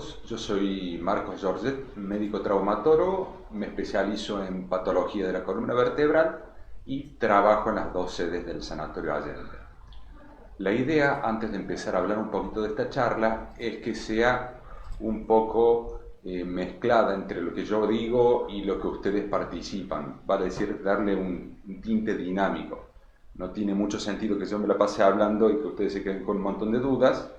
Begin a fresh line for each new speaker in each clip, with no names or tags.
todos, yo soy Marcos Giorget, médico traumatólogo, me especializo en patología de la columna vertebral y trabajo en las dos sedes del Sanatorio Allende. La idea, antes de empezar a hablar un poquito de esta charla, es que sea un poco mezclada entre lo que yo digo y lo que ustedes participan, vale decir, darle un tinte dinámico. No tiene mucho sentido que yo me la pase hablando y que ustedes se queden con un montón de dudas,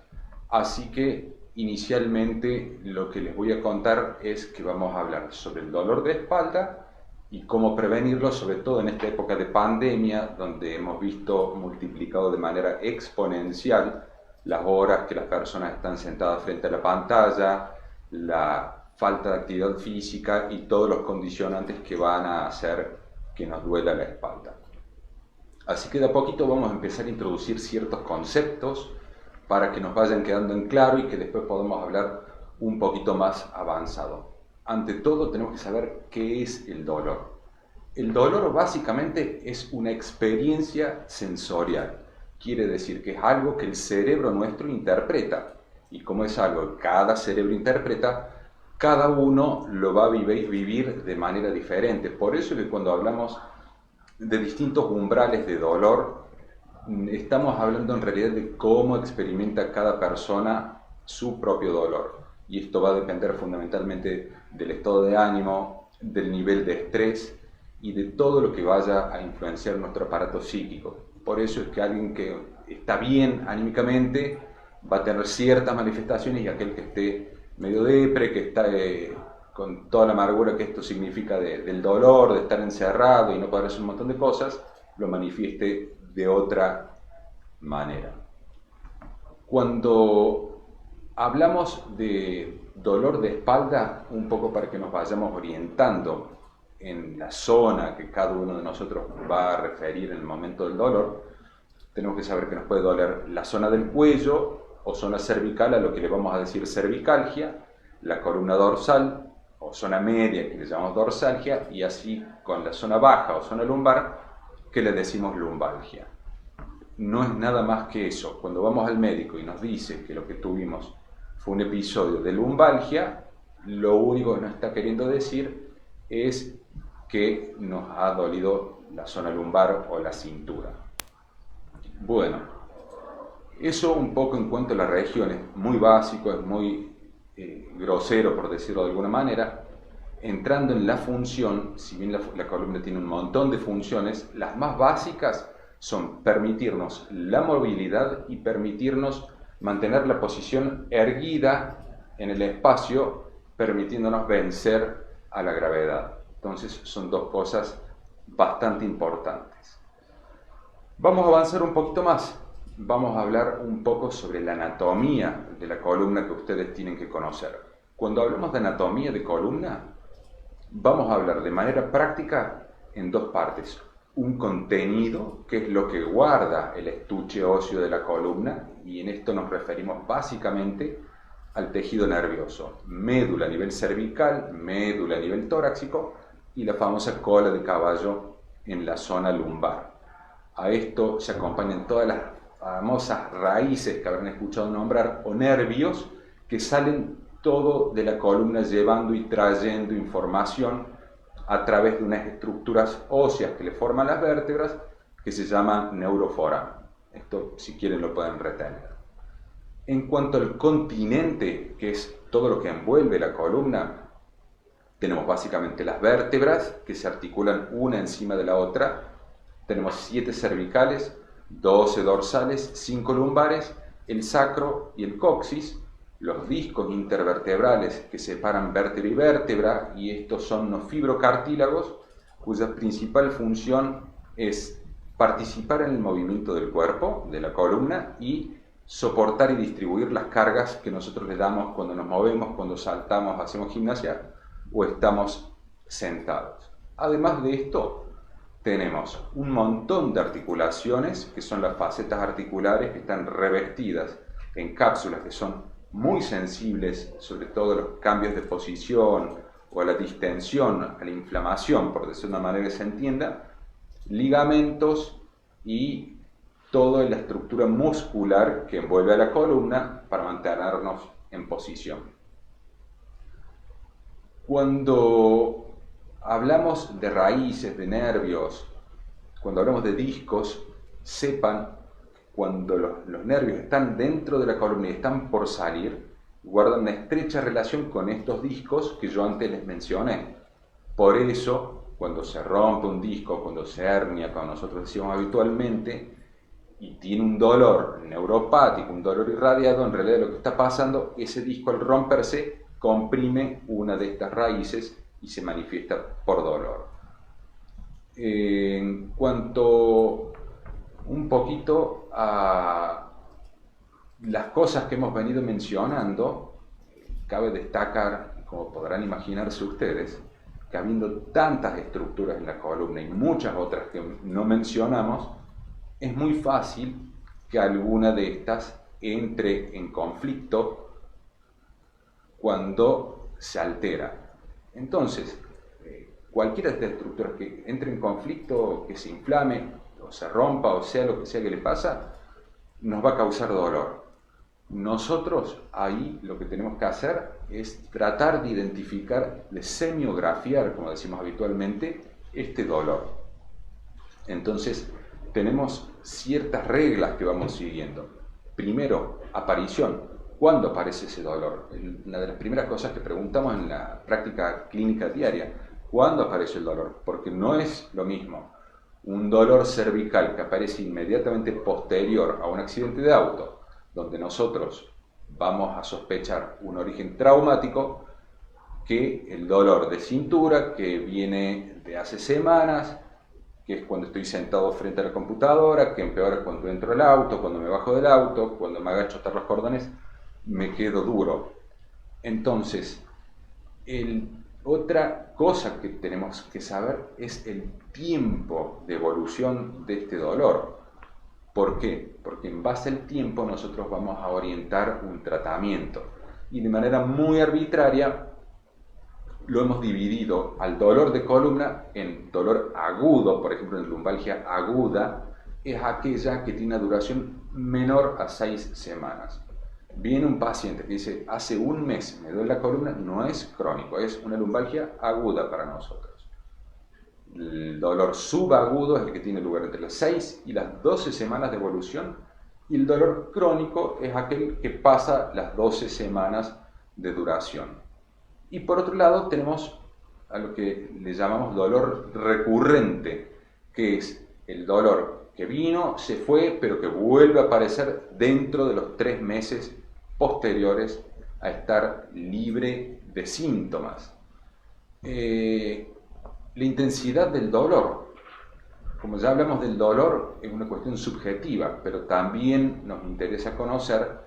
así que inicialmente lo que les voy a contar es que vamos a hablar sobre el dolor de espalda y cómo prevenirlo, sobre todo en esta época de pandemia, donde hemos visto multiplicado de manera exponencial las horas que las personas están sentadas frente a la pantalla, la falta de actividad física y todos los condicionantes que van a hacer que nos duela la espalda. Así que de a poquito vamos a empezar a introducir ciertos conceptos para que nos vayan quedando en claro y que después podamos hablar un poquito más avanzado. Ante todo tenemos que saber qué es el dolor. El dolor básicamente es una experiencia sensorial. Quiere decir que es algo que el cerebro nuestro interpreta. Y como es algo que cada cerebro interpreta, cada uno lo va a vivir de manera diferente. Por eso es que cuando hablamos de distintos umbrales de dolor, estamos hablando en realidad de cómo experimenta cada persona su propio dolor. Y esto va a depender fundamentalmente del estado de ánimo, del nivel de estrés y de todo lo que vaya a influenciar nuestro aparato psíquico. Por eso es que alguien que está bien anímicamente va a tener ciertas manifestaciones y aquel que esté medio depre, que está con toda la amargura que esto significa del dolor, de estar encerrado y no poder hacer un montón de cosas, lo manifieste de otra manera. Cuando hablamos de dolor de espalda, un poco para que nos vayamos orientando en la zona que cada uno de nosotros va a referir en el momento del dolor, tenemos que saber que nos puede doler la zona del cuello o zona cervical, a lo que le vamos a decir cervicalgia, la columna dorsal o zona media, que le llamamos dorsalgia, y así con la zona baja o zona lumbar, que le decimos lumbalgia. No es nada más que eso. Cuando vamos al médico y nos dice que lo que tuvimos fue un episodio de lumbalgia, lo único que nos está queriendo decir es que nos ha dolido la zona lumbar o la cintura. Bueno, eso un poco en cuanto a la región es muy básico, es muy grosero, por decirlo de alguna manera. Entrando en la función, si bien la columna tiene un montón de funciones, las más básicas son permitirnos la movilidad y permitirnos mantener la posición erguida en el espacio, permitiéndonos vencer a la gravedad. Entonces son dos cosas bastante importantes. Vamos a avanzar un poquito más. Vamos a hablar un poco sobre la anatomía de la columna que ustedes tienen que conocer. Cuando hablamos de anatomía de columna, vamos a hablar de manera práctica en dos partes. Un contenido, que es lo que guarda el estuche óseo de la columna, y en esto nos referimos básicamente al tejido nervioso. Médula a nivel cervical, médula a nivel torácico y la famosa cola de caballo en la zona lumbar. A esto se acompañan todas las famosas raíces que habrán escuchado nombrar, o nervios, que salen todo de la columna llevando y trayendo información a través de unas estructuras óseas que le forman las vértebras, que se llaman neuroforamen. Esto, si quieren, lo pueden retener. En cuanto al continente, que es todo lo que envuelve la columna, tenemos básicamente las vértebras, que se articulan una encima de la otra. Tenemos 7 cervicales, 12 dorsales, 5 lumbares, el sacro y el coxis, los discos intervertebrales que separan vértebra y vértebra, y estos son los fibrocartílagos, cuya principal función es participar en el movimiento del cuerpo, de la columna, y soportar y distribuir las cargas que nosotros le damos cuando nos movemos, cuando saltamos, hacemos gimnasia o estamos sentados. Además de esto, tenemos un montón de articulaciones, que son las facetas articulares, que están revestidas en cápsulas que son muy sensibles, sobre todo a los cambios de posición o a la distensión, a la inflamación, por decirlo de una manera que se entienda, ligamentos y toda la estructura muscular que envuelve a la columna para mantenernos en posición. Cuando hablamos de raíces, de nervios, cuando hablamos de discos, sepan, cuando los nervios están dentro de la columna y están por salir, guardan una estrecha relación con estos discos que yo antes les mencioné. Por eso, cuando se rompe un disco, cuando se hernia, como nosotros decimos habitualmente, y tiene un dolor neuropático, un dolor irradiado, en realidad lo que está pasando, ese disco al romperse comprime una de estas raíces y se manifiesta por dolor. En cuanto un poquito a las cosas que hemos venido mencionando, cabe destacar, como podrán imaginarse ustedes, que habiendo tantas estructuras en la columna y muchas otras que no mencionamos, es muy fácil que alguna de estas entre en conflicto cuando se altera. Entonces, cualquiera de estas estructuras que entre en conflicto, que se inflame, o se rompa, o sea lo que sea que le pasa, nos va a causar dolor. Nosotros ahí lo que tenemos que hacer es tratar de identificar, de semiografiar, como decimos habitualmente, este dolor. Entonces, tenemos ciertas reglas que vamos siguiendo. Primero, aparición. ¿Cuándo aparece ese dolor? Una de las primeras cosas que preguntamos en la práctica clínica diaria. ¿Cuándo aparece el dolor? Porque no es lo mismo un dolor cervical que aparece inmediatamente posterior a un accidente de auto, donde nosotros vamos a sospechar un origen traumático, que el dolor de cintura que viene de hace semanas, que es cuando estoy sentado frente a la computadora, que empeora cuando entro al auto, cuando me bajo del auto, cuando me agacho a atar los cordones, me quedo duro. Entonces, otra cosa que tenemos que saber es el tiempo de evolución de este dolor. ¿Por qué? Porque en base al tiempo nosotros vamos a orientar un tratamiento. Y de manera muy arbitraria lo hemos dividido al dolor de columna en dolor agudo. Por ejemplo, en lumbalgia aguda es aquella que tiene una duración menor a 6 semanas. Viene un paciente que dice, hace un mes me duele la columna, no es crónico, es una lumbalgia aguda para nosotros. El dolor subagudo es el que tiene lugar entre las 6 y las 12 semanas de evolución, y el dolor crónico es aquel que pasa las 12 semanas de duración. Y por otro lado tenemos a lo que le llamamos dolor recurrente, que es el dolor que vino, se fue, pero que vuelve a aparecer dentro de los 3 meses posteriores a estar libre de síntomas. La intensidad del dolor, como ya hablamos del dolor, es una cuestión subjetiva, pero también nos interesa conocer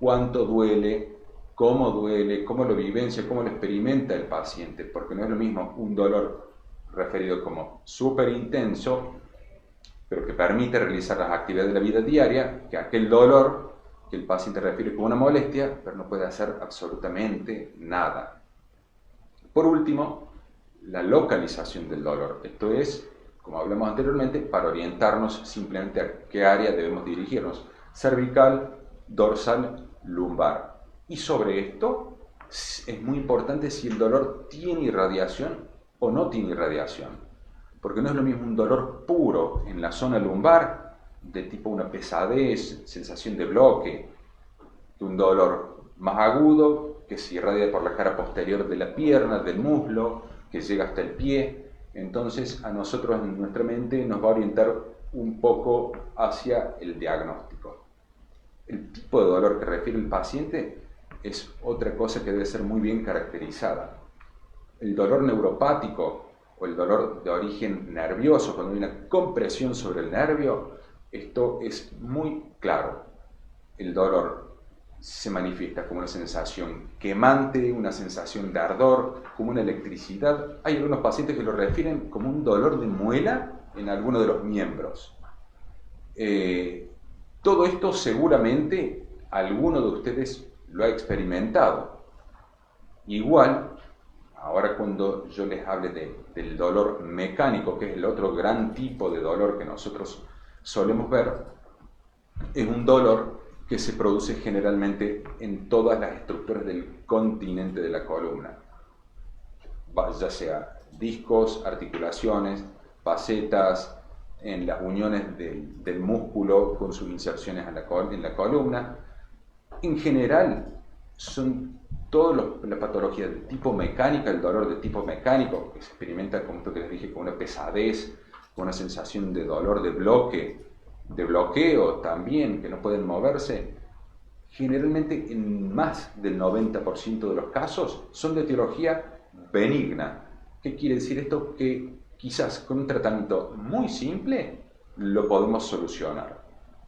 cuánto duele, cómo lo vivencia, cómo lo experimenta el paciente, porque no es lo mismo un dolor referido como súper intenso, pero que permite realizar las actividades de la vida diaria, que aquel dolor que el paciente refiere como una molestia, pero no puede hacer absolutamente nada. Por último, la localización del dolor. Esto es, como hablamos anteriormente, para orientarnos simplemente a qué área debemos dirigirnos. Cervical, dorsal, lumbar. Y sobre esto es muy importante si el dolor tiene irradiación o no tiene irradiación. Porque no es lo mismo un dolor puro en la zona lumbar, de tipo una pesadez, sensación de bloque, que un dolor más agudo, que se irradia por la cara posterior de la pierna, del muslo, que llega hasta el pie. Entonces a nosotros en nuestra mente nos va a orientar un poco hacia el diagnóstico. El tipo de dolor que refiere el paciente es otra cosa que debe ser muy bien caracterizada. El dolor neuropático o el dolor de origen nervioso, cuando hay una compresión sobre el nervio, esto es muy claro. El dolor se manifiesta como una sensación quemante, una sensación de ardor, como una electricidad. Hay algunos pacientes que lo refieren como un dolor de muela en alguno de los miembros. Todo esto seguramente alguno de ustedes lo ha experimentado. Igual, ahora cuando yo les hable del dolor mecánico, que es el otro gran tipo de dolor que nosotros solemos ver, es un dolor que se produce generalmente en todas las estructuras del continente de la columna. ya sea discos, articulaciones, facetas, en las uniones del músculo con sus inserciones en la columna. En general, son todas las patologías de tipo mecánica, el dolor de tipo mecánico, que se experimenta, como esto que les dije, con una pesadez, con una sensación de dolor de bloqueo también, que no pueden moverse. Generalmente, en más del 90% de los casos, son de etiología benigna. ¿Qué quiere decir esto? Que quizás con un tratamiento muy simple lo podemos solucionar,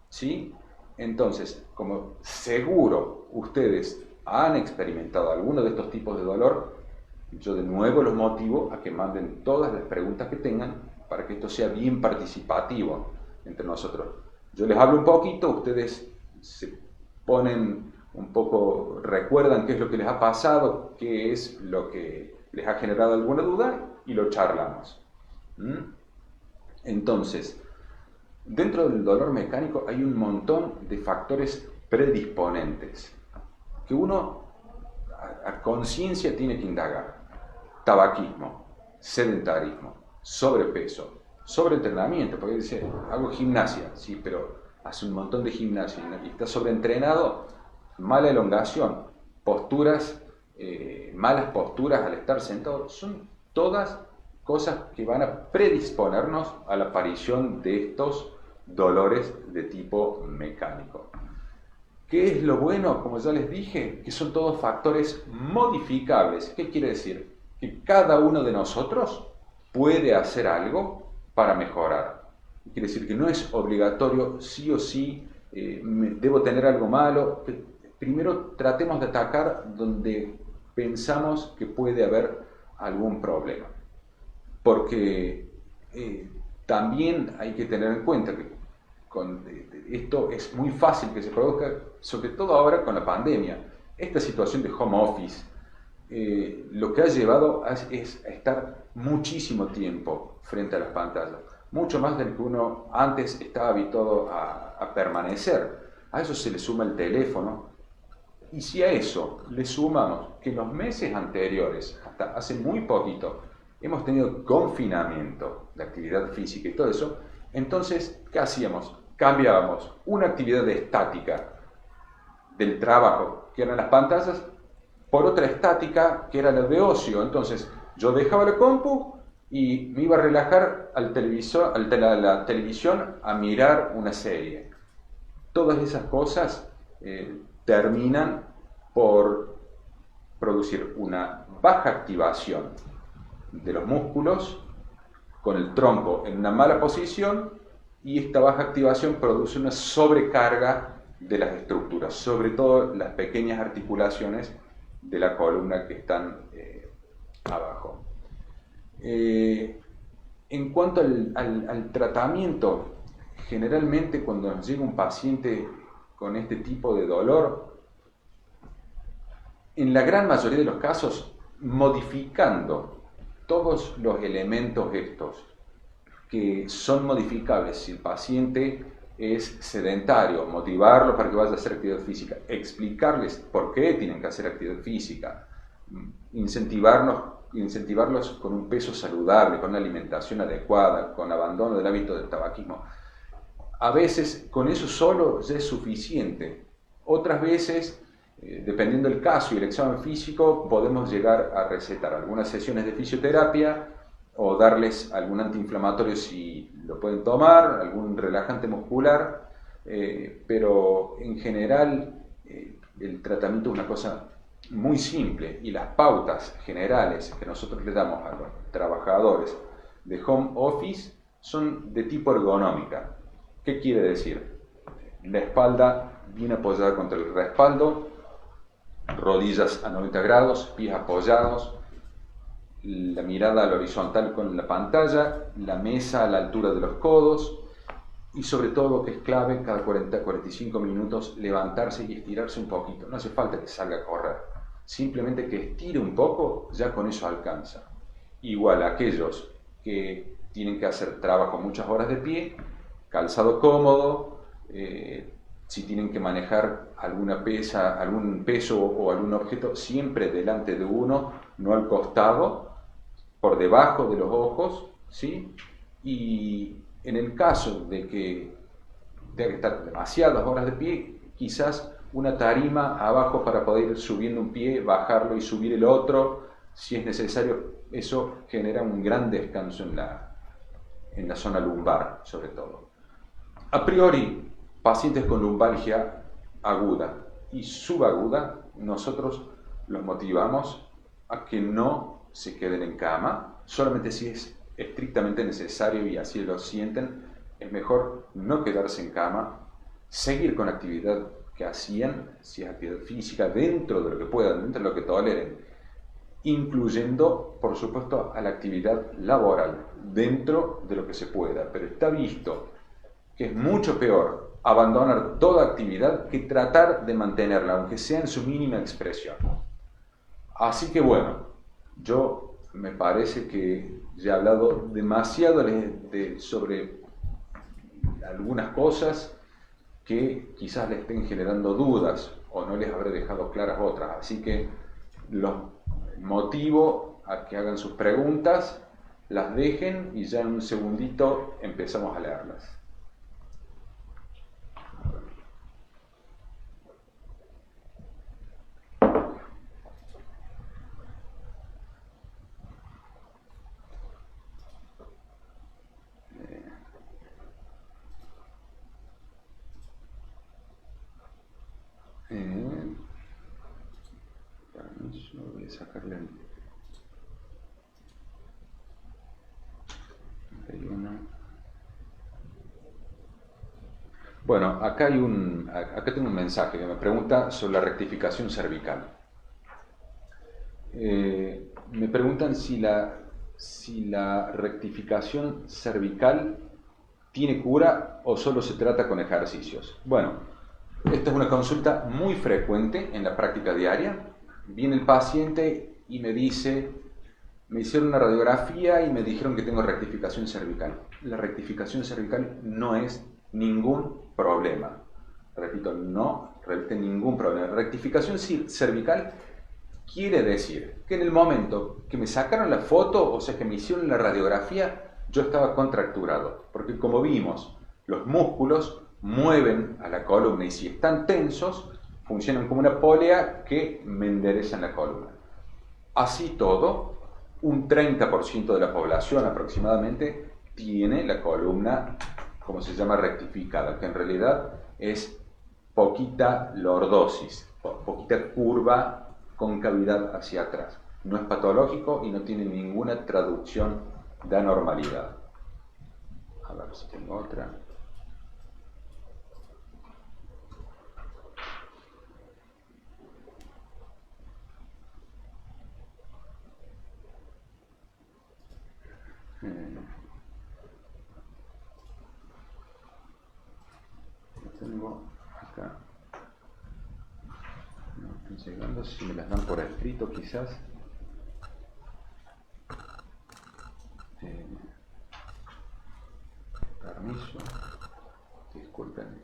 ¿sí? Entonces, como seguro ustedes han experimentado alguno de estos tipos de dolor, yo de nuevo los motivo a que manden todas las preguntas que tengan para que esto sea bien participativo entre nosotros. Yo les hablo un poquito, ustedes se ponen un poco, recuerdan qué es lo que les ha pasado, qué es lo que les ha generado alguna duda y lo charlamos. Entonces, dentro del dolor mecánico hay un montón de factores predisponentes que uno a conciencia tiene que indagar. Tabaquismo, sedentarismo, sobrepeso, sobreentrenamiento, porque dice, hago gimnasia, sí, pero hace un montón de gimnasia y está sobreentrenado, mala elongación, malas posturas al estar sentado, son todas cosas que van a predisponernos a la aparición de estos dolores de tipo mecánico. ¿Qué es lo bueno? Como ya les dije, que son todos factores modificables. ¿Qué quiere decir? Que cada uno de nosotros puede hacer algo para mejorar. Quiere decir que no es obligatorio, sí o sí, debo tener algo malo. Primero tratemos de atacar donde pensamos que puede haber algún problema. Porque también hay que tener en cuenta que esto es muy fácil que se produzca, sobre todo ahora con la pandemia. Esta situación de home office lo que ha llevado es a estar muchísimo tiempo frente a las pantallas, mucho más del que uno antes estaba habituado a permanecer. A eso se le suma el teléfono, y si a eso le sumamos que en los meses anteriores, hasta hace muy poquito, hemos tenido confinamiento de actividad física y todo eso, entonces, ¿qué hacíamos? Cambiábamos una actividad estática del trabajo, que eran las pantallas, por otra estática, que era la de ocio. Entonces, yo dejaba la compu y me iba a relajar al televisor, la televisión a mirar una serie. Todas esas cosas terminan por producir una baja activación de los músculos, con el tronco en una mala posición, y esta baja activación produce una sobrecarga de las estructuras, sobre todo las pequeñas articulaciones de la columna que están abajo. En cuanto al tratamiento, generalmente cuando nos llega un paciente con este tipo de dolor, en la gran mayoría de los casos, modificando todos los elementos estos que son modificables si el paciente es sedentario, motivarlo para que vaya a hacer actividad física, explicarles por qué tienen que hacer actividad física, incentivarlos con un peso saludable, con una alimentación adecuada, con abandono del hábito del tabaquismo. A veces con eso solo ya es suficiente. Otras veces, dependiendo del caso y el examen físico, podemos llegar a recetar algunas sesiones de fisioterapia o darles algún antiinflamatorio si lo pueden tomar, algún relajante muscular, pero en general el tratamiento es una cosa muy simple, y las pautas generales que nosotros le damos a los trabajadores de home office son de tipo ergonómica. ¿Qué quiere decir? La espalda bien apoyada contra el respaldo, rodillas a 90 grados, pies apoyados, la mirada al horizontal con la pantalla, la mesa a la altura de los codos, y sobre todo, que es clave, cada 40-45 minutos levantarse y estirarse un poquito. No hace falta que salga a correr, simplemente que estire un poco, ya con eso alcanza. Igual aquellos que tienen que hacer trabajo muchas horas de pie, calzado cómodo, si tienen que manejar alguna pesa, algún peso o algún objeto, siempre delante de uno, no al costado, por debajo de los ojos, ¿sí? Y en el caso de que tenga que estar demasiadas horas de pie, quizás una tarima abajo para poder ir subiendo un pie, bajarlo y subir el otro, si es necesario. Eso genera un gran descanso en la zona lumbar, sobre todo. A priori, pacientes con lumbalgia aguda y subaguda, nosotros los motivamos a que no se queden en cama, solamente si es estrictamente necesario y así lo sienten. Es mejor no quedarse en cama, seguir con la actividad que hacían, si es actividad física, dentro de lo que puedan, dentro de lo que toleren, incluyendo, por supuesto, a la actividad laboral, dentro de lo que se pueda. Pero está visto que es mucho peor abandonar toda actividad que tratar de mantenerla, aunque sea en su mínima expresión. Así que bueno, yo me parece que ya he hablado demasiado sobre algunas cosas que quizás le estén generando dudas o no les habré dejado claras otras. Así que los motivo a que hagan sus preguntas, las dejen y ya en un segundito empezamos a leerlas. Voy a sacarle el 31. Bueno, acá tengo un mensaje que me pregunta sobre la rectificación cervical. Me preguntan si la rectificación cervical tiene cura o solo se trata con ejercicios. Bueno, esta es una consulta muy frecuente en la práctica diaria. Viene el paciente y me dice, me hicieron una radiografía y me dijeron que tengo rectificación cervical. La rectificación cervical no es ningún problema. Repito, no reviste ningún problema. Rectificación cervical quiere decir que en el momento que me sacaron la foto, o sea que me hicieron la radiografía, yo estaba contracturado. Porque como vimos, los músculos mueven a la columna y si están tensos, funcionan como una polea que me enderezan la columna. Así todo, un 30% de la población aproximadamente tiene la columna, como se llama, rectificada, que en realidad es poquita lordosis, poquita curva con cavidad hacia atrás. No es patológico y no tiene ninguna traducción de anormalidad. A ver si tengo otra. Lo tengo acá. No estoy llegando, si me las dan por escrito quizás. Permiso. Disculpen.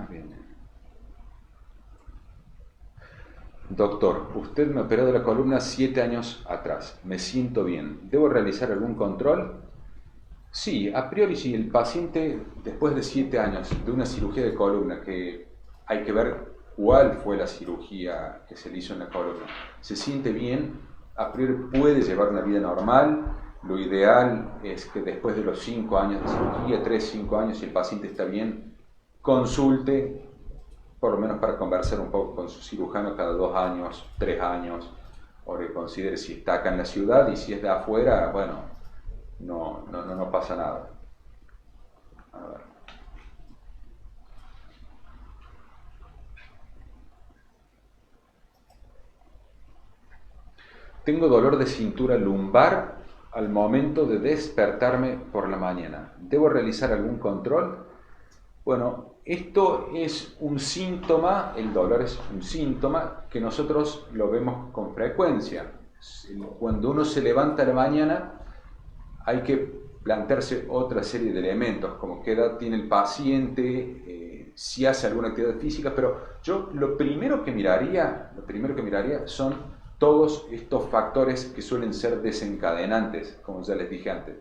Bien. Doctor, usted me operó de la columna 7 años atrás. Me siento bien. ¿Debo realizar algún control? Sí, a priori si el paciente, después de 7 años de una cirugía de columna, que hay que ver cuál fue la cirugía que se le hizo en la columna, se siente bien, a priori puede llevar una vida normal. Lo ideal es que después de los 5 años de cirugía, 3, 5 años, si el paciente está bien, consulte, por lo menos para conversar un poco con su cirujano cada 2 años, 3 años, o que considere si está acá en la ciudad y si es de afuera, bueno, no pasa nada. A ver. Tengo dolor de cintura lumbar al momento de despertarme por la mañana. ¿Debo realizar algún control? Bueno, esto es un síntoma, el dolor es un síntoma que nosotros lo vemos con frecuencia. Cuando uno se levanta a la mañana, hay que plantearse otra serie de elementos, como qué edad tiene el paciente, si hace alguna actividad física, pero yo lo primero que miraría son todos estos factores que suelen ser desencadenantes, como ya les dije antes: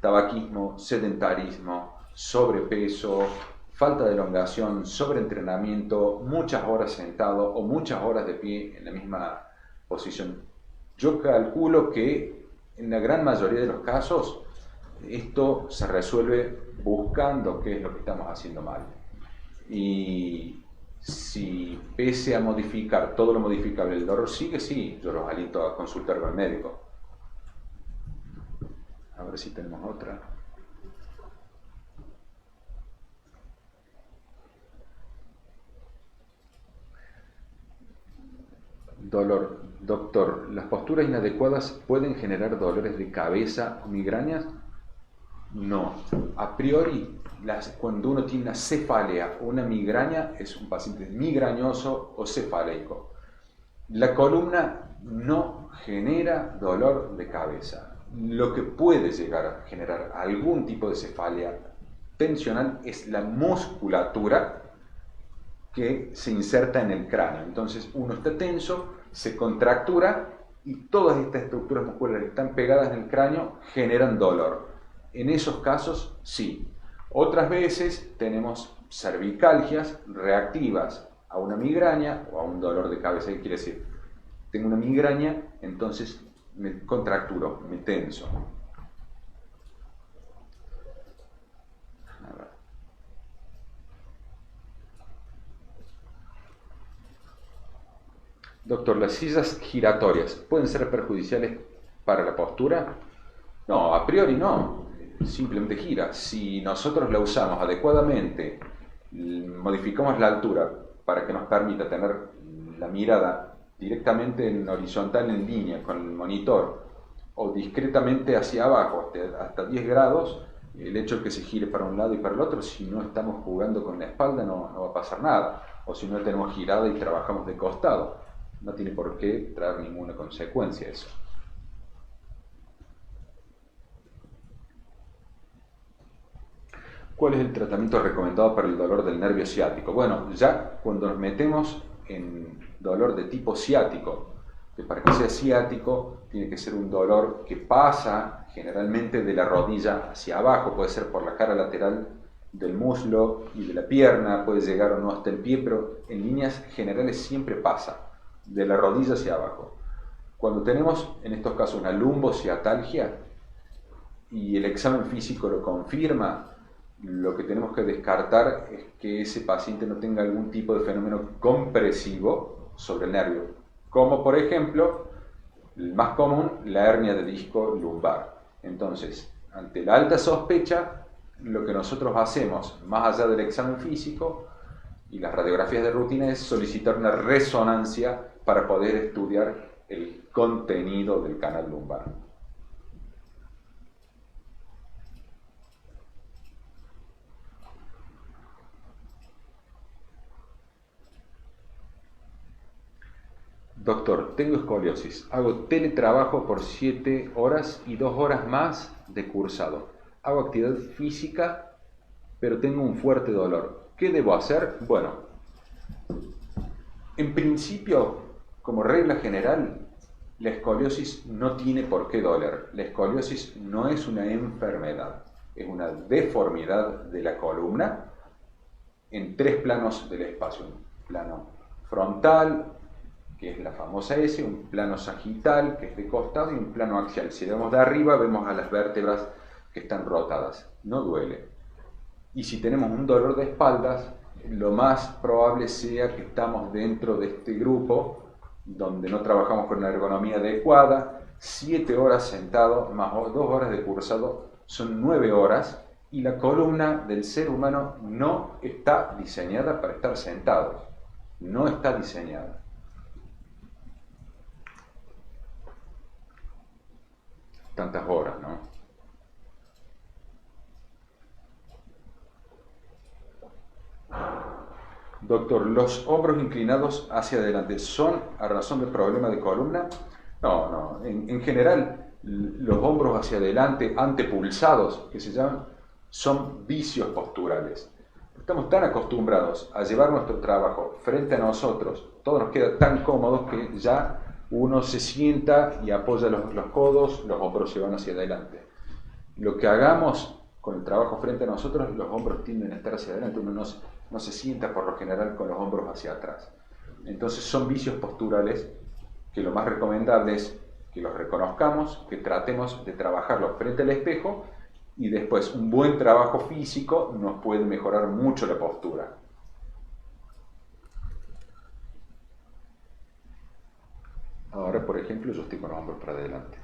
tabaquismo, sedentarismo, sobrepeso, falta de elongación, sobreentrenamiento, muchas horas sentado o muchas horas de pie en la misma posición. Yo calculo que en la gran mayoría de los casos esto se resuelve buscando qué es lo que estamos haciendo mal. Y si pese a modificar todo lo modificable el dolor sigue, sí, yo los aliento a consultar con el médico. A ver si tenemos otra. Dolor. Doctor, ¿las posturas inadecuadas pueden generar dolores de cabeza o migrañas? No. A priori, cuando uno tiene una cefalea o una migraña, es un paciente migrañoso o cefaleico. La columna no genera dolor de cabeza. Lo que puede llegar a generar algún tipo de cefalea tensional es la musculatura que se inserta en el cráneo. Entonces uno está tenso, se contractura y todas estas estructuras musculares que están pegadas en el cráneo generan dolor. En esos casos, sí. Otras veces tenemos cervicalgias reactivas a una migraña o a un dolor de cabeza. ¿Qué quiere decir? Tengo una migraña, entonces me contracturo, me tenso. A ver. Doctor, ¿las sillas giratorias pueden ser perjudiciales para la postura? No, a priori no. Simplemente gira. Si nosotros la usamos adecuadamente, modificamos la altura para que nos permita tener la mirada directamente en horizontal, en línea con el monitor, o discretamente hacia abajo, hasta 10 grados, el hecho de que se gire para un lado y para el otro, si no estamos jugando con la espalda no va a pasar nada. O si no tenemos girada y trabajamos de costado, no tiene por qué traer ninguna consecuencia eso. ¿Cuál es el tratamiento recomendado para el dolor del nervio ciático? Bueno, ya cuando nos metemos en dolor de tipo ciático, que para que sea ciático tiene que ser un dolor que pasa generalmente de la rodilla hacia abajo, puede ser por la cara lateral del muslo y de la pierna, puede llegar o no hasta el pie, pero en líneas generales siempre pasa de la rodilla hacia abajo. Cuando tenemos en estos casos una lumbociatalgia y el examen físico lo confirma, lo que tenemos que descartar es que ese paciente no tenga algún tipo de fenómeno compresivo sobre el nervio, como por ejemplo, el más común, la hernia de disco lumbar. Entonces, ante la alta sospecha, lo que nosotros hacemos, más allá del examen físico y las radiografías de rutina, es solicitar una resonancia para poder estudiar el contenido del canal lumbar. Doctor, tengo escoliosis, hago teletrabajo por 7 horas y 2 horas más de cursado. Hago actividad física, pero tengo un fuerte dolor. ¿Qué debo hacer? Bueno, en principio, como regla general, la escoliosis no tiene por qué doler. La escoliosis no es una enfermedad, es una deformidad de la columna en 3 planos del espacio. Un plano frontal, que es la famosa S, un plano sagital, que es de costado, y un plano axial. Si vemos de arriba, vemos a las vértebras que están rotadas. No duele. Y si tenemos un dolor de espaldas, lo más probable sea que estamos dentro de este grupo, donde no trabajamos con una ergonomía adecuada. 7 horas sentado, más 2 horas de cursado, son 9 horas, y la columna del ser humano no está diseñada para estar sentados. No está diseñada. Tantas horas, ¿no? Doctor, ¿los hombros inclinados hacia adelante son a razón de problema de columna? No. En general, los hombros hacia adelante, antepulsados, que se llaman, son vicios posturales. Estamos tan acostumbrados a llevar nuestro trabajo frente a nosotros, todo nos queda tan cómodo que ya uno se sienta y apoya los codos, los hombros se van hacia adelante. Lo que hagamos con el trabajo frente a nosotros, los hombros tienden a estar hacia adelante, uno no se sienta por lo general con los hombros hacia atrás. Entonces son vicios posturales que lo más recomendable es que los reconozcamos, que tratemos de trabajarlos frente al espejo y después un buen trabajo físico nos puede mejorar mucho la postura. Ahora, por ejemplo, yo estoy con los hombros para adelante.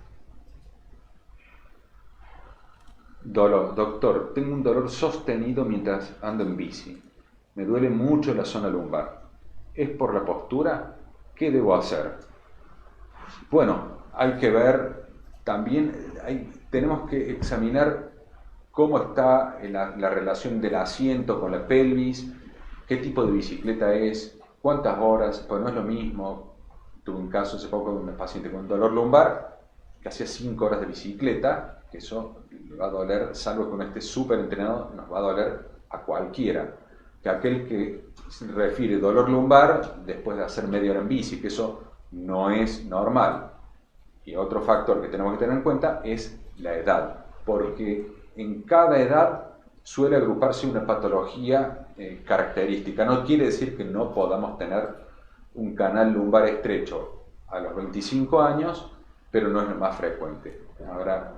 Dolor. Doctor, tengo un dolor sostenido mientras ando en bici. Me duele mucho la zona lumbar. ¿Es por la postura? ¿Qué debo hacer? Bueno, hay que ver también, tenemos que examinar cómo está la relación del asiento con la pelvis, qué tipo de bicicleta es, cuántas horas, pues no es lo mismo. Tuve un caso hace poco de una paciente con dolor lumbar que hacía 5 horas de bicicleta, que eso le va a doler, salvo que uno esté súper entrenado, nos va a doler a cualquiera, que aquel que refiere dolor lumbar después de hacer media hora en bici, que eso no es normal. Y otro factor que tenemos que tener en cuenta es la edad, porque en cada edad suele agruparse una patología característica. No quiere decir que no podamos tener un canal lumbar estrecho a los 25 años, pero no es lo más frecuente. Ahora,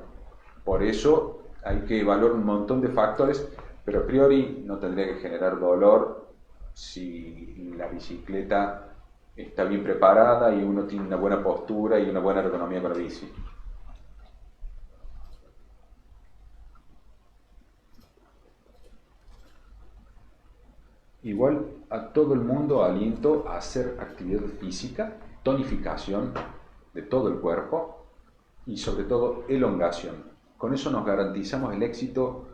por eso hay que evaluar un montón de factores, pero a priori no tendría que generar dolor si la bicicleta está bien preparada y uno tiene una buena postura y una buena ergonomía con la bici. Igual a todo el mundo aliento a hacer actividad física, tonificación de todo el cuerpo y sobre todo elongación. Con eso nos garantizamos el éxito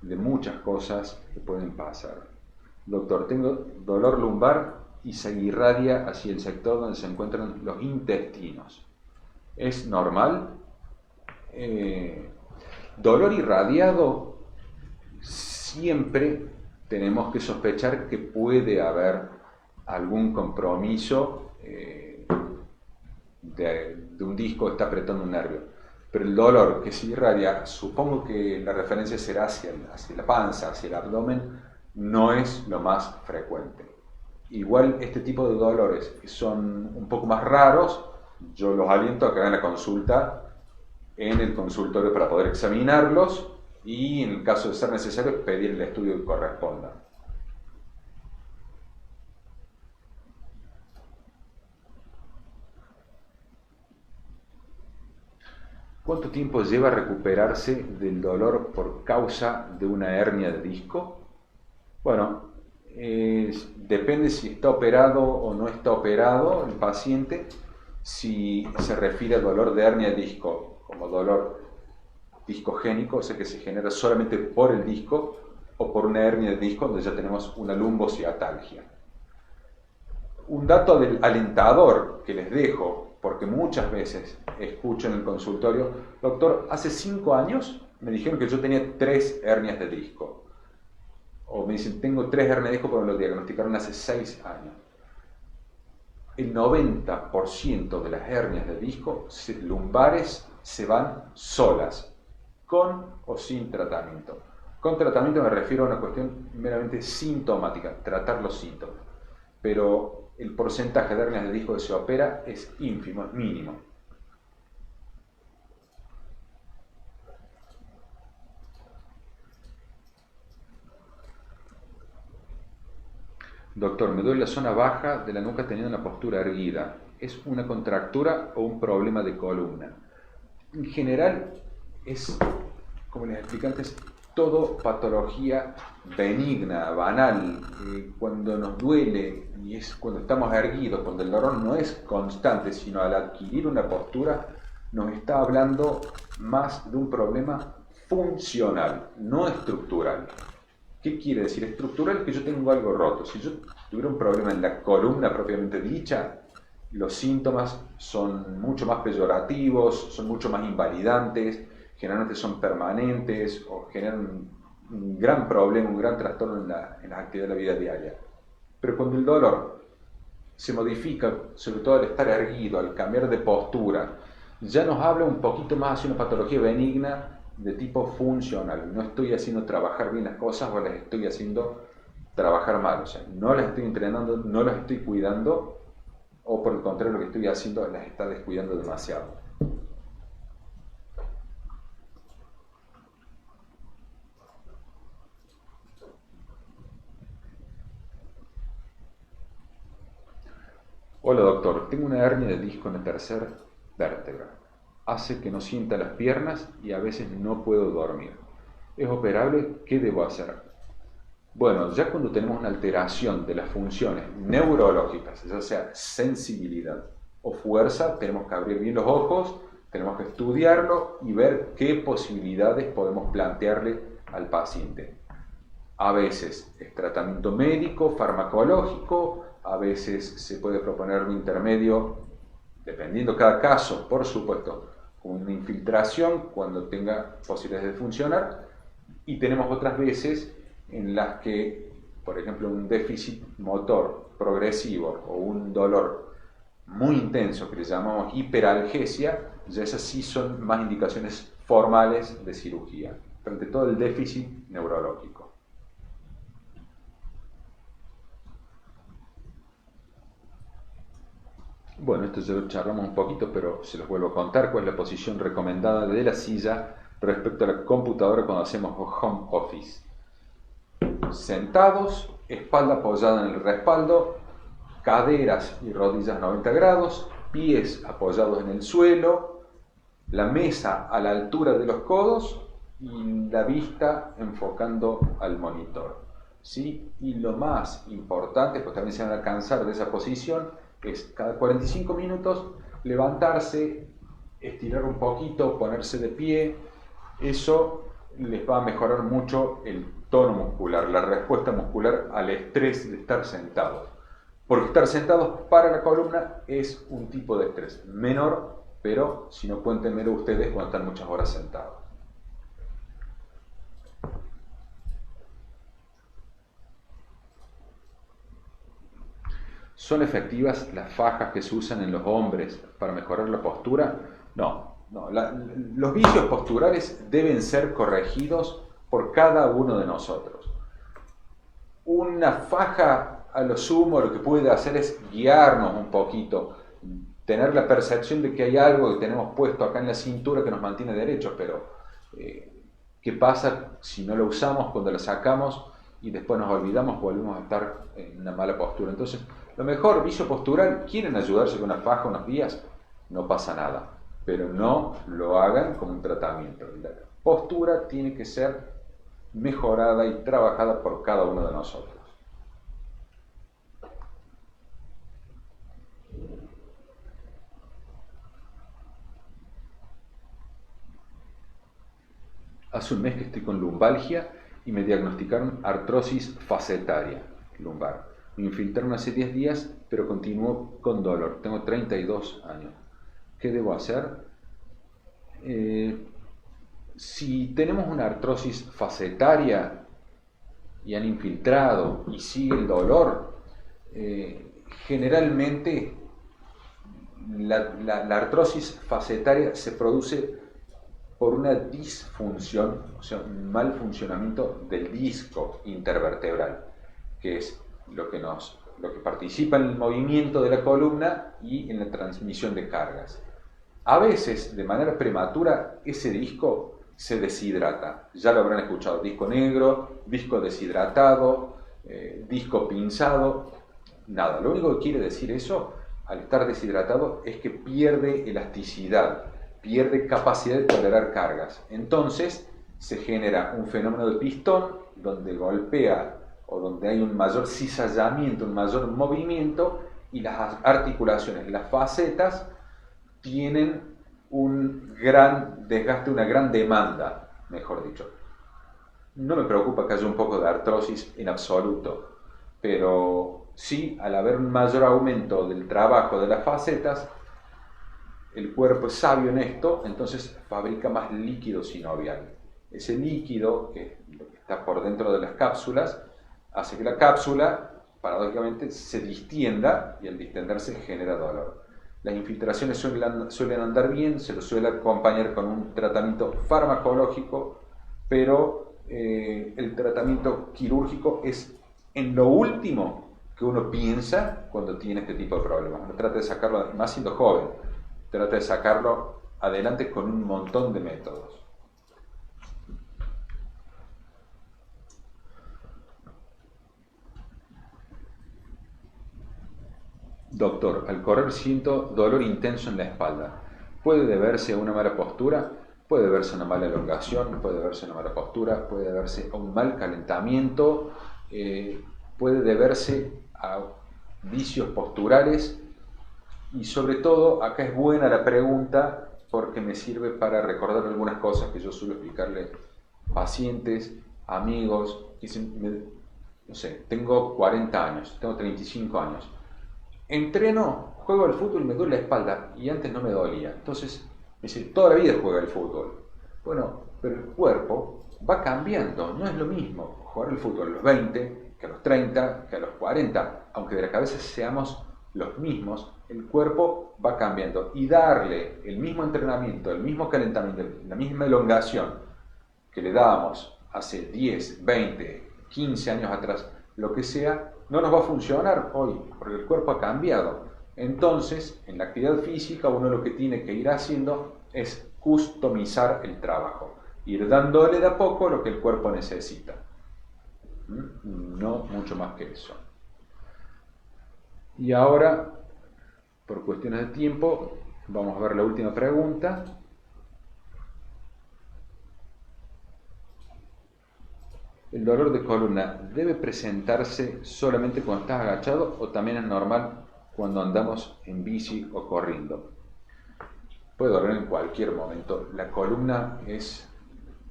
de muchas cosas que pueden pasar. Doctor, tengo dolor lumbar y se irradia hacia el sector donde se encuentran los intestinos. ¿Es normal? Dolor irradiado, siempre tenemos que sospechar que puede haber algún compromiso de un disco que está apretando un nervio. Pero el dolor que se irradia, supongo que la referencia será hacia la panza, hacia el abdomen, no es lo más frecuente. Igual este tipo de dolores que son un poco más raros, yo los aliento a que hagan la consulta en el consultorio para poder examinarlos y en el caso de ser necesario pedir el estudio que corresponda. ¿Cuánto tiempo lleva recuperarse del dolor por causa de una hernia de disco? Bueno, depende si está operado o no está operado el paciente, si se refiere al dolor de hernia de disco como dolor discogénico, o sea que se genera solamente por el disco, o por una hernia de disco donde ya tenemos una lumbociatalgia. Un dato alentador que les dejo, porque muchas veces escucho en el consultorio, doctor, hace 5 años me dijeron que yo tenía 3 hernias de disco. O me dicen, tengo 3 hernias de disco, pero me lo diagnosticaron hace 6 años. El 90% de las hernias de disco lumbares se van solas, con o sin tratamiento. Con tratamiento me refiero a una cuestión meramente sintomática, tratar los síntomas. Pero el porcentaje de hernias de disco que se opera es ínfimo, es mínimo. Doctor, me duele la zona baja de la nuca teniendo una postura erguida. ¿Es una contractura o un problema de columna? En general es, como les expliqué antes, todo patología benigna, banal. Cuando nos duele y es cuando estamos erguidos, cuando el dolor no es constante, sino al adquirir una postura, nos está hablando más de un problema funcional, no estructural. ¿Qué quiere decir? Estructural es que yo tengo algo roto. Si yo tuviera un problema en la columna propiamente dicha, los síntomas son mucho más peyorativos, son mucho más invalidantes, generalmente son permanentes o generan un gran problema, un gran trastorno en la actividad de la vida diaria. Pero cuando el dolor se modifica, sobre todo al estar erguido, al cambiar de postura, ya nos habla un poquito más hacia una patología benigna de tipo funcional. No estoy haciendo trabajar bien las cosas o las estoy haciendo trabajar mal. O sea, no las estoy entrenando, no las estoy cuidando, o por el contrario, lo que estoy haciendo las está descuidando demasiado. Hola doctor, tengo una hernia de disco en la tercera vértebra. Hace que no sienta las piernas y a veces no puedo dormir. ¿Es operable? ¿Qué debo hacer? Bueno, ya cuando tenemos una alteración de las funciones neurológicas, ya sea sensibilidad o fuerza, tenemos que abrir bien los ojos, tenemos que estudiarlo y ver qué posibilidades podemos plantearle al paciente. A veces es tratamiento médico, farmacológico, a veces se puede proponer un intermedio, dependiendo cada caso, por supuesto, con una infiltración cuando tenga posibilidades de funcionar, y tenemos otras veces en las que, por ejemplo, un déficit motor progresivo o un dolor muy intenso que le llamamos hiperalgesia, ya esas sí son más indicaciones formales de cirugía, frente a todo el déficit neurológico. Bueno, esto ya lo charlamos un poquito, pero se los vuelvo a contar cuál es la posición recomendada de la silla respecto a la computadora cuando hacemos home office. Sentados, espalda apoyada en el respaldo, caderas y rodillas 90 grados, pies apoyados en el suelo, la mesa a la altura de los codos y la vista enfocando al monitor. ¿Sí? Y lo más importante, pues también se van a cansar de esa posición, es cada 45 minutos levantarse, estirar un poquito, ponerse de pie. Eso les va a mejorar mucho el tono muscular, la respuesta muscular al estrés de estar sentados. Porque estar sentados para la columna es un tipo de estrés menor, pero si no, cuéntenmelo ustedes cuando están muchas horas sentados. ¿Son efectivas las fajas que se usan en los hombres para mejorar la postura? No. Los vicios posturales deben ser corregidos por cada uno de nosotros. Una faja, a lo sumo, lo que puede hacer es guiarnos un poquito, tener la percepción de que hay algo que tenemos puesto acá en la cintura que nos mantiene derechos, pero ¿qué pasa si no lo usamos cuando lo sacamos y después nos olvidamos, volvemos a estar en una mala postura? Entonces, lo mejor, vicio postural, quieren ayudarse con una faja unos días, no pasa nada, pero no lo hagan como un tratamiento. La postura tiene que ser mejorada y trabajada por cada uno de nosotros. Hace un mes que estoy con lumbalgia y me diagnosticaron artrosis facetaria lumbar. Me infiltraron hace 10 días, pero continúo con dolor. Tengo 32 años. ¿Qué debo hacer? Si tenemos una artrosis facetaria y han infiltrado y sigue el dolor, generalmente la artrosis facetaria se produce por una disfunción, o sea, un mal funcionamiento del disco intervertebral, que es lo que participa en el movimiento de la columna y en la transmisión de cargas. A veces, de manera prematura, ese disco se deshidrata. Ya lo habrán escuchado: disco negro, disco deshidratado, disco pinzado. Nada, lo único que quiere decir eso, al estar deshidratado, es que pierde elasticidad, pierde capacidad de tolerar cargas. Entonces se genera un fenómeno de pistón donde golpea o donde hay un mayor cizallamiento, un mayor movimiento, y las articulaciones, las facetas, tienen un gran desgaste, una gran demanda, mejor dicho. No me preocupa que haya un poco de artrosis en absoluto, pero sí, al haber un mayor aumento del trabajo de las facetas, el cuerpo es sabio en esto, entonces fabrica más líquido sinovial. Ese líquido que está por dentro de las cápsulas hace que la cápsula, paradójicamente, se distienda y al distenderse genera dolor. Las infiltraciones suelen andar bien, se lo suele acompañar con un tratamiento farmacológico, pero el tratamiento quirúrgico es en lo último que uno piensa cuando tiene este tipo de problemas. No trata de sacarlo, más siendo joven, trata de sacarlo adelante con un montón de métodos. Doctor, al correr siento dolor intenso en la espalda. ¿Puede deberse a una mala postura? Puede deberse a una mala elongación, puede deberse a una mala postura, puede deberse a un mal calentamiento, puede deberse a vicios posturales y sobre todo, acá es buena la pregunta porque me sirve para recordar algunas cosas que yo suelo explicarle a pacientes, amigos, que dicen, no sé, tengo 40 años, tengo 35 años. Entreno, juego al fútbol y me duele la espalda y antes no me dolía. Entonces, me dice, toda la vida juega al fútbol. Bueno, pero el cuerpo va cambiando, no es lo mismo jugar al fútbol a los 20 que a los 30, que a los 40. Aunque de la cabeza seamos los mismos, el cuerpo va cambiando y darle el mismo entrenamiento, el mismo calentamiento, la misma elongación que le dábamos hace 10, 20, 15 años atrás, lo que sea, no nos va a funcionar hoy, porque el cuerpo ha cambiado. Entonces, en la actividad física, uno lo que tiene que ir haciendo es customizar el trabajo, ir dándole de a poco lo que el cuerpo necesita. No mucho más que eso. Y ahora, por cuestiones de tiempo, vamos a ver la última pregunta. ¿El dolor de columna debe presentarse solamente cuando estás agachado o también es normal cuando andamos en bici o corriendo? Puede doler en cualquier momento. La columna es,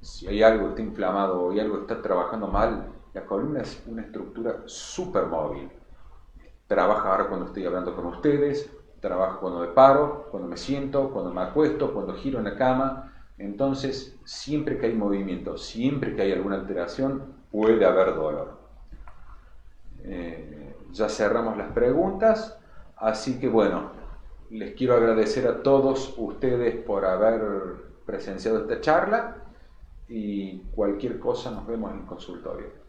si hay algo que está inflamado o hay algo que está trabajando mal, la columna es una estructura súper móvil. Trabaja ahora cuando estoy hablando con ustedes, trabaja cuando me paro, cuando me siento, cuando me acuesto, cuando giro en la cama. Entonces, siempre que hay movimiento, siempre que hay alguna alteración, puede haber dolor. Ya cerramos las preguntas, así que bueno, les quiero agradecer a todos ustedes por haber presenciado esta charla y cualquier cosa nos vemos en el consultorio.